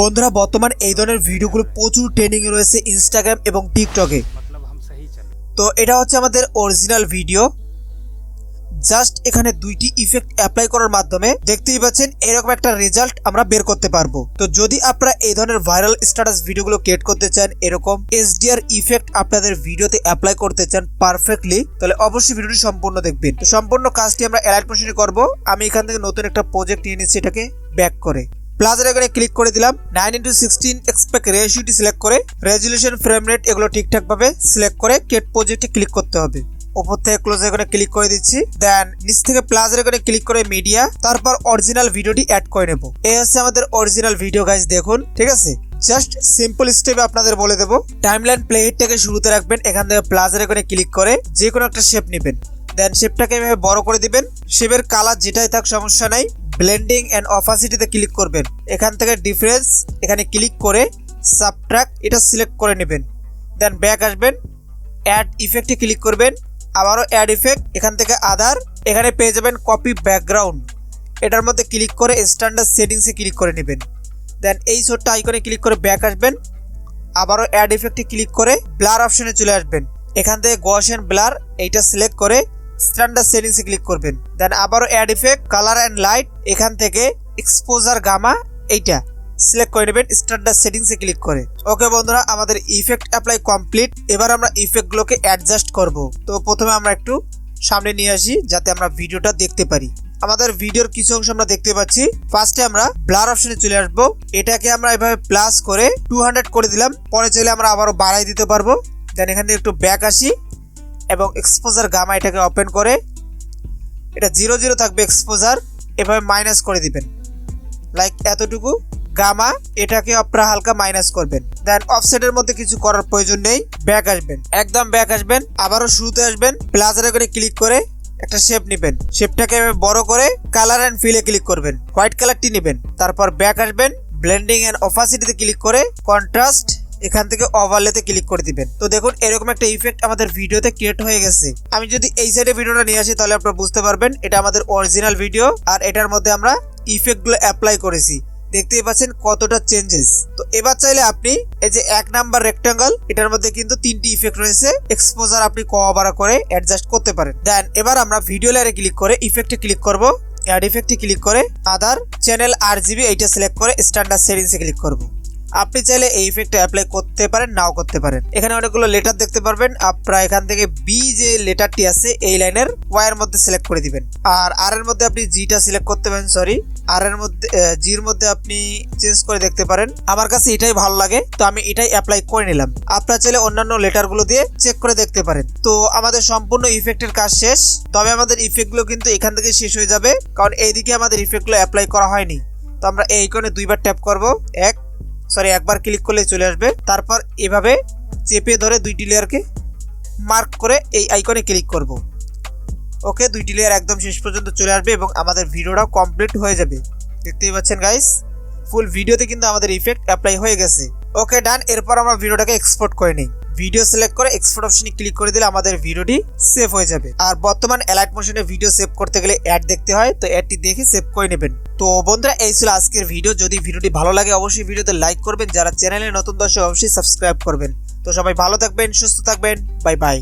বন্ধুরা বর্তমান এই ধরনের ভিডিওগুলো প্রচুর ট্রেন্ডিং এ রয়েছে ইনস্টাগ্রাম এবং টিকটকে। তো এটা হচ্ছে আমাদের অরিজিনাল ভিডিও। জাস্ট এখানে দুইটি ইফেক্ট অ্যাপ্লাই করার মাধ্যমে দেখতেই পাচ্ছেন এরকম একটা রেজাল্ট আমরা বের করতে পারবো। তো যদি আপনারা এই ধরনের ভাইরাল স্ট্যাটাস ভিডিওগুলো ক্রিয়েট করতে চান, এরকম HDR ইফেক্ট আপনাদের ভিডিওতে অ্যাপ্লাই করতে চান পারফেক্টলি, তাহলে অবশ্যই ভিডিওটি সম্পূর্ণ দেখবেন। তো সম্পূর্ণ কাজটি আমরা অ্যালাইট মোশনে করব। আমি এখান থেকে নতুন একটা প্রজেক্ট নিয়ে নিচ্ছি, এটাকে ব্যাক করে প্লাসের এখানে ক্লিক করে দিলাম। 9:16 এক্সপেক্ট রেশিওটি সিলেক্ট করে রেজুলেশন ফ্রেম রেট এগুলো ঠিকঠাক ভাবে সিলেক্ট করে ক্রিয়েট প্রজেক্টে ক্লিক করতে হবে। উপর থেকে ক্লোজ এখানে ক্লিক করে দিচ্ছি, দেন নিচ থেকে প্লাসের এখানে ক্লিক করে মিডিয়া, তারপর অরিজিনাল ভিডিওটি অ্যাড করে নেব। এই হচ্ছে আমাদের অরিজিনাল ভিডিও গাইস, দেখুন ঠিক আছে। জাস্ট সিম্পল স্টেপে আপনাদের বলে দেবো। টাইমলাইন প্লে হেডটাকে শুরুতে রাখবেন, এখান থেকে প্লাসের এখানে ক্লিক করে যে কোনো একটা শেপ নেবেন, দেন শেপটাকে এভাবে বড় করে দিবেন। শেপের কালার যেটাই থাক সমস্যা নাই। ব্লেন্ডিং এন্ড অপাসিটিতে ক্লিক করবেন, এখান থেকে ডিফারেন্স এখানে ক্লিক করে সাবট্রাক্ট এটা সিলেক্ট করে নেবেন। দেন ব্যাক আসবেন, অ্যাড ইফেক্টে ক্লিক করবেন, আবারও অ্যাড ইফেক্ট, এখান থেকে আদার এখানে পেয়ে যাবেন কপি ব্যাকগ্রাউন্ড, এটার মধ্যে ক্লিক করে স্ট্যান্ডার্ড সেটিংসে ক্লিক করে নেবেন। দেন এই ছোট্ট আইকনে ক্লিক করে ব্যাক আসবেন, আবারও অ্যাড ইফেক্টে ক্লিক করে ব্লার অপশনে চলে আসবেন। এখান থেকে গসিয়ান ব্লার এইটা সিলেক্ট করে স্ট্যান্ডার্ড সেটিংসে ক্লিক করবেন। দেন আবারও add effect colour and light, এখান থেকে এক্সপোজার গামা এইটা সিলেক্ট করে নেবেন স্ট্যান্ডার্ড সেটিংসে ক্লিক করে। ওকে বন্ধুরা, আমাদের ইফেক্ট অ্যাপ্লাই কমপ্লিট। এবার আমরা ইফেক্টগুলোকে অ্যাডজাস্ট করব। তো প্রথমে আমরা একটু সামনে নিয়ে আসি যাতে আমরা ভিডিওটা দেখতে পারি। আমাদের ভিডিওর কিছু অংশ আমরা দেখতে পাচ্ছি। ফার্স্টে আমরা ব্লার অপশনে চলে আসবো, এটাকে আমরা এভাবে প্লাস করে 200 করে দিলাম। পরে চাইলে আমরা আবারও বাড়াই দিতে পারবো। দেন এখান থেকে একটু ব্যাক আসি এবং এক্সপোজার গামা এটাকে ওপেন করে এটা 0 থাকবে এক্সপোজার, এভাবে মাইনাস করে দিবেন লাইক এতটুকু। গামা এটাকে আপনারা হালকা মাইনাস করবেন। দেন অফসেটের মধ্যে কিছু করার প্রয়োজন নেই, ব্যাক আসবেন, একদম ব্যাক আসবেন, আবারও শুরুতে আসবেন, প্লাসের করে ক্লিক করে একটা শেপ নেবেন, শেপটাকে বড় করে কালার অ্যান্ড ফিলে ক্লিক করবেন, হোয়াইট কালারটি নেবেন। তারপর ব্যাক আসবেন, ব্লেন্ডিং অ্যান্ড অপাসিটিতে ক্লিক করে কন্ট্রাস্ট এখান থেকে ওভারলেতে ক্লিক করে দিবেন। তো দেখুন এরকম একটা ইফেক্ট আমাদের ভিডিওতে ক্রিয়েট হয়ে গেছে। আমি যদি এই সাইডে ভিডিওটা নিয়ে আসি তাহলে আপনারা বুঝতে পারবেন এটা আমাদের অরিজিনাল ভিডিও, আর এটার মধ্যে আমরা ইফেক্টগুলো অ্যাপ্লাই করেছি। দেখতেই পাচ্ছেন কতটা চেঞ্জেস। তো এবার চাইলে আপনি এই যে 1 নাম্বার রেক্টাঙ্গল, এটার মধ্যে কিন্তু 3টি ইফেক্ট রয়েছে, এক্সপোজার আপনি কমাবাড়া করে অ্যাডজাস্ট করতে পারেন। দেন এবার আমরা ভিডিও লেয়ারে ক্লিক করে ইফেক্টে ক্লিক করব, অ্যাড ইফেক্টে ক্লিক করে আদার চ্যানেল RGB এইটা সিলেক্ট করে স্ট্যান্ডার্ড সেটিংসে ক্লিক করব। আপনি চাইলে এই ইফেক্টটা অ্যাপ্লাই করতে পারেন, নাও করতে পারেন। এখানে অনেকগুলো লেটার দেখতে পারবেন, আপনারা এখান থেকে বি যে লেটারটি আছে এই লাইনের ওয়াই এর মধ্যে সিলেক্ট করে দিবেন, আর আর এর মধ্যে আপনি জিটা সিলেক্ট করতে পারেন, সরি আর এর মধ্যে জির মধ্যে আপনি চেঞ্জ করে দেখতে পারেন। আমার কাছে এটাই ভালো লাগে, তো আমি এটাই অ্যাপ্লাই করে নিলাম। আপনারা চাইলে অন্যান্য লেটারগুলো দিয়ে চেক করে দেখতে পারেন। তো আমাদের সম্পূর্ণ ইফেক্টের কাজ শেষ, তবে আমাদের ইফেক্টগুলো কিন্তু এখান থেকে শেষ হয়ে যাবে, কারণ এইদিকে আমাদের ইফেক্টগুলো অ্যাপ্লাই করা হয়নি। তো আমরা এই আইকনে দুইবার ট্যাপ করব, একবার ক্লিক করলে চলে আসবে। তারপর এভাবে চেপে ধরে দুইটি লেয়ারকে মার্ক করে এই আইকনে ক্লিক করব। ওকে, দুইটি লেয়ার একদম শেষ পর্যন্ত চলে আসবে এবং আমাদের ভিডিওটা কমপ্লিট হয়ে যাবে। দেখতেই পাচ্ছেন গাইস, ফুল ভিডিওতে কিন্তু আমাদের ইফেক্ট অ্যাপ্লাই হয়ে গেছে। ওকে ডান। এরপর আমরা ভিডিওটাকে এক্সপোর্ট করে নিই। ভিডিও সিলেক্ট করে এক্সপোর্ট অপশনে ক্লিক করে দিলে আমাদের ভিডিওটি সেভ হয়ে যাবে। আর বর্তমান অ্যালাইট মোশনে ভিডিও সেভ করতে গেলে অ্যাড দেখতে হয়, তো অ্যাডটি দেখে সেভ করে নেবেন। তো বন্ধুরা এই ছিল আজকের ভিডিও। যদি ভিডিওটি ভালো লাগে অবশ্যই ভিডিওতে লাইক করবেন, যারা চ্যানেলে নতুন দর্শক অবশ্যই সাবস্ক্রাইব করবেন। তো সবাই ভালো থাকবেন, সুস্থ থাকবেন, বাই বাই।